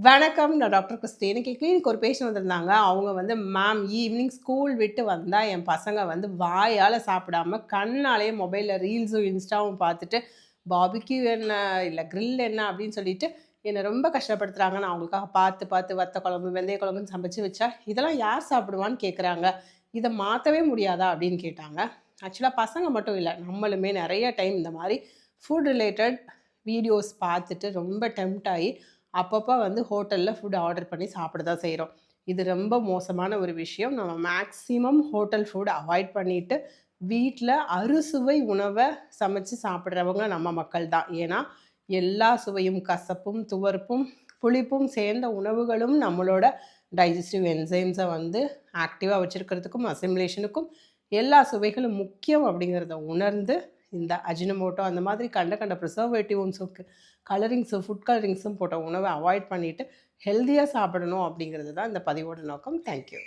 வணக்கம். நான் doctor Christie. இன்னைக்கு கிளினிக் ஒரு பேஷண்ட் வந்திருந்தாங்க. அவங்க வந்து, மேம் ஈவினிங் ஸ்கூல் விட்டு வந்தா என் பசங்க வந்து வாயால சாப்பிடாம, கண்ணாலேயே மொபைல்ல ரீல்ஸும், இன்ஸ்டாவும் பார்த்துட்டு, பாபிக்யூ என்ன, இல்ல கிரில் என்ன அப்படின்னு சொல்லிட்டு என்ன ரொம்ப கஷ்டப்படுத்துறாங்க. நான் அவங்களுக்காக பார்த்து, பார்த்து வத்த குழம்பு, வெந்தய குழம்புன்னு சமைச்சு வச்சா, இதெல்லாம் யார் சாப்பிடுவான்னு கேட்குறாங்க. இத மாத்தவே முடியாதா? அப்படின்னு கேட்டாங்க. ஆக்சுவலா பசங்க மட்டும் இல்ல. நம்மளுமே நெறைய டைம் இந்த மாரி ஃபுட் ரிலேட்டட் வீடியோஸ் பார்த்துட்டு ரொம்ப டெம்ப்ட் ஆயி அப்பப்போ வந்து ஹோட்டலில் ஃபுட் ஆர்டர் பண்ணி சாப்பிட தான் செய்கிறோம். இது ரொம்ப மோசமான ஒரு விஷயம். நம்ம மேக்ஸிமம் ஹோட்டல் ஃபுட் அவாய்ட் பண்ணிட்டு, வீட்டில் அறுசுவை உணவை சமைச்சு சாப்பிட்றவங்க நம்ம மக்கள் தான். ஏன்னா, எல்லா சுவையும் கசப்பும், துவர்ப்பும், புளிப்பும் சேர்ந்த உணவுகளும் நம்மளோட டைஜஸ்டிவ் என்சைம்ஸை வந்து ஆக்டிவாக வச்சுருக்கிறதுக்கும், அசிமுலேஷனுக்கும் எல்லா சுவைகளும் முக்கியம் அப்படிங்கிறத உணர்ந்து, இந்த அஜினமோட்டோ அந்த மாதிரி கண்ட கண்ட ப்ரிசர்வேட்டிவ்ஸும் கலரிங்ஸும் ஃபுட் கலரிங்ஸும் போட்ட உணவை அவாய்ட் பண்ணிவிட்டு ஹெல்த்தியாக சாப்பிடணும் அப்படிங்கிறது தான் இந்த பதிவோட நோக்கம். தேங்க்யூ.